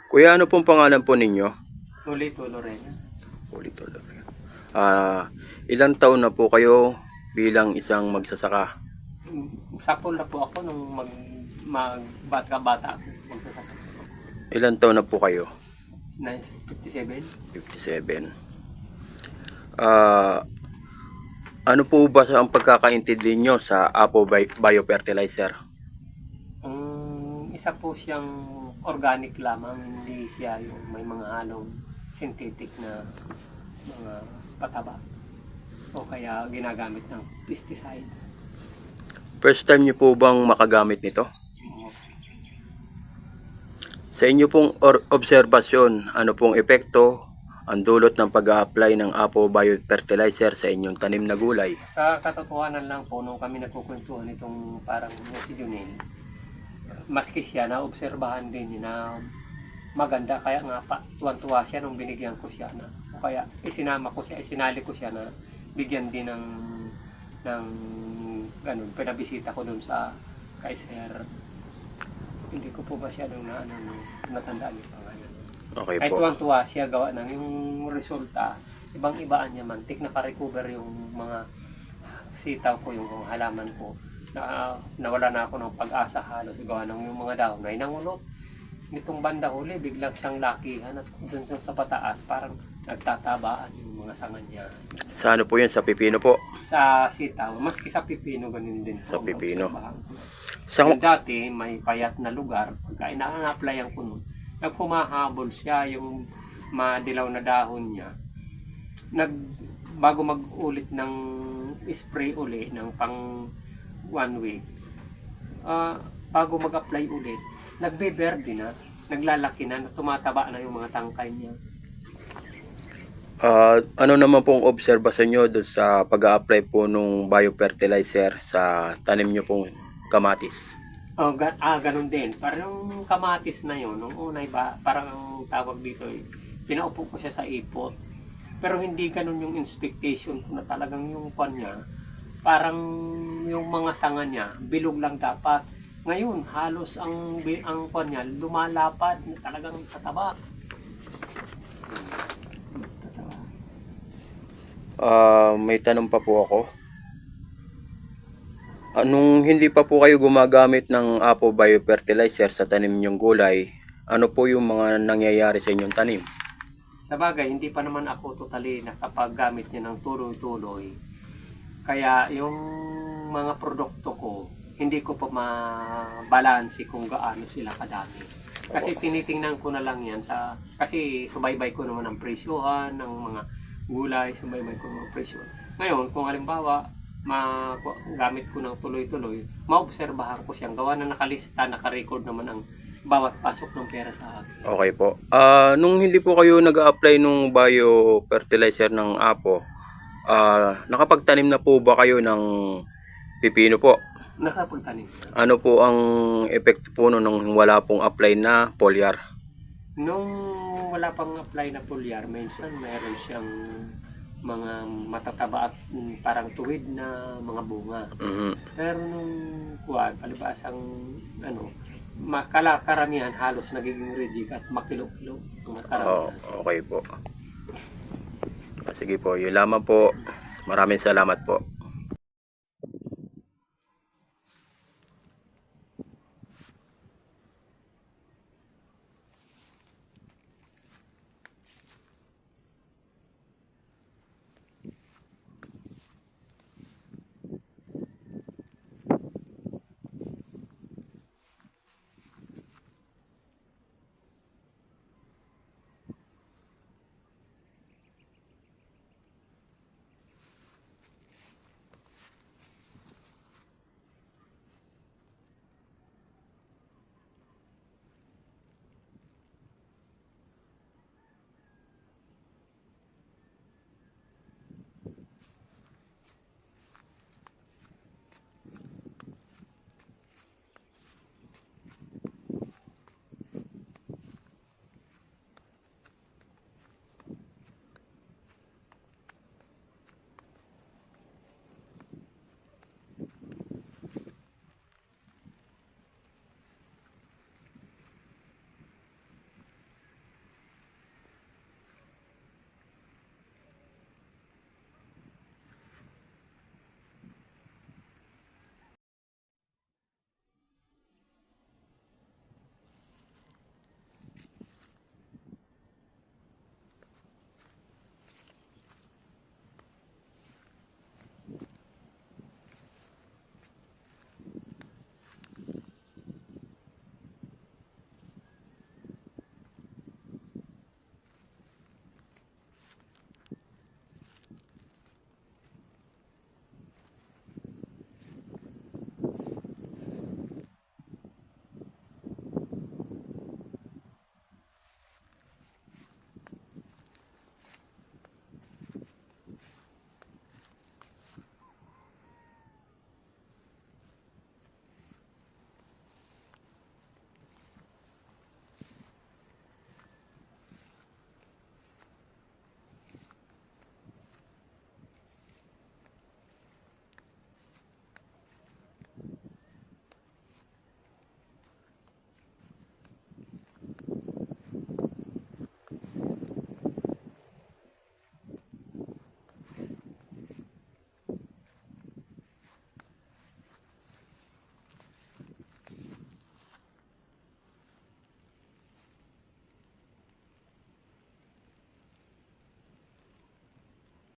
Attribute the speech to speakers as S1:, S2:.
S1: Kuya, ano pong pangalan po ninyo?
S2: Tulito Lorena.
S1: Ulito lang. Ilang taon na po kayo bilang isang magsasaka?
S2: Sakto na po ako nung magbata-bata ako. Magsasaka.
S1: Ilang taon na po kayo?
S2: 57.
S1: 57. Ah, ano po ba ang pagkakaintindi nyo sa Apo Biofertilizer?
S2: Isa po siyang organic lamang, hindi siya yung may mga halong synthetic na mga pataba o kaya ginagamit ng pesticide.
S1: First time nyo po bang makagamit nito? Sa inyo pong obserbasyon, ano pong epekto ang dulot ng pag-a-apply ng Apo Biofertilizer sa inyong tanim na gulay?
S2: Sa katotohanan lang po, nung kami nagkukwentuhan itong parang si Junel, maski siya na obserbahan din niya na maganda, kaya nga pa tuwan-tuwa siya nung binigyan ko siya na, o kaya isinali ko siya na bigyan din ng ganun, pinabisita ko dun sa Kaiser. Hindi ko po masyadong natandaan yung pangalan.
S1: Okay
S2: Kahit
S1: po.
S2: tuwang-tuwa siya gawa ng yung resulta, ibang-ibaan niya man, naka-recover yung mga sitaw ko, yung halaman ko, na nawala na ako ng pag-asa halos gawa ng yung mga dahon ay nangulot. Nitong banda huli, biglang siyang lakihan at dun sa pataas, parang nagtatabaan yung mga sanga niya.
S1: Sa ano po yun? Sa pipino po?
S2: Sa sitaw, maski sa pipino, ganun din.
S1: Sa pipino.
S2: Sa dati, may payat na lugar, pagka ina-applyan ko nun, nagpumahabol siya, yung madilaw na dahon niya. Bago mag-ulit ng spray uli, ng pang 1 week, bago mag-apply ulit, nagbe-verde na, naglalaki na, tumataba na yung mga tangkay niya.
S1: Ano naman pong obserbasyon nyo doon sa pag-a-apply po nung biofertilizer sa tanim nyo pong kamatis?
S2: Ganun din. Parang kamatis na yun, nung unay ba, parang ang tawag dito, pinaupo ko siya sa ipot. Pero hindi ganun yung inspectation ko na talagang yung pan niya, parang yung mga sanga niya, bilog lang dapat. Ngayon, halos ang pan niya, lumalapad, talagang tataba.
S1: May tanong pa po ako. Anong hindi pa po kayo gumagamit ng Apo Biofertilizer sa tanim nyong gulay, ano po yung mga nangyayari sa inyong tanim?
S2: Sa bagay, hindi pa naman ako totally nakapaggamit niya ng tuloy-tuloy. Kaya yung mga produkto ko, hindi ko pa mabalansi kung gaano sila kadami. Kasi tinitingnan ko na lang yan kasi subaybay ko naman ang presyohan ng mga gulay, subaybay ko ng presyo. Ngayon, kung halimbawa, gamit ko ng tuloy-tuloy, maobserbahan ko siyang gawa na nakalista, nakarecord naman ang bawat pasok ng pera sa akin.
S1: Okay po. Nung hindi po kayo nag-a-apply nung biofertilizer ng Apo, nakapagtanim na po ba kayo ng pipino po?
S2: Nakapagtanim.
S1: Ano po ang epekto po nung wala pong apply na foliar?
S2: Nung wala pang apply na foliar, minsan mayroon siyang mga matataba at parang tuwid na mga bunga. Pero nung palibasang karamihan halos nagiging rigid at makilo-kilo.
S1: Okay po. Sige po, yun lamang po. Maraming salamat po.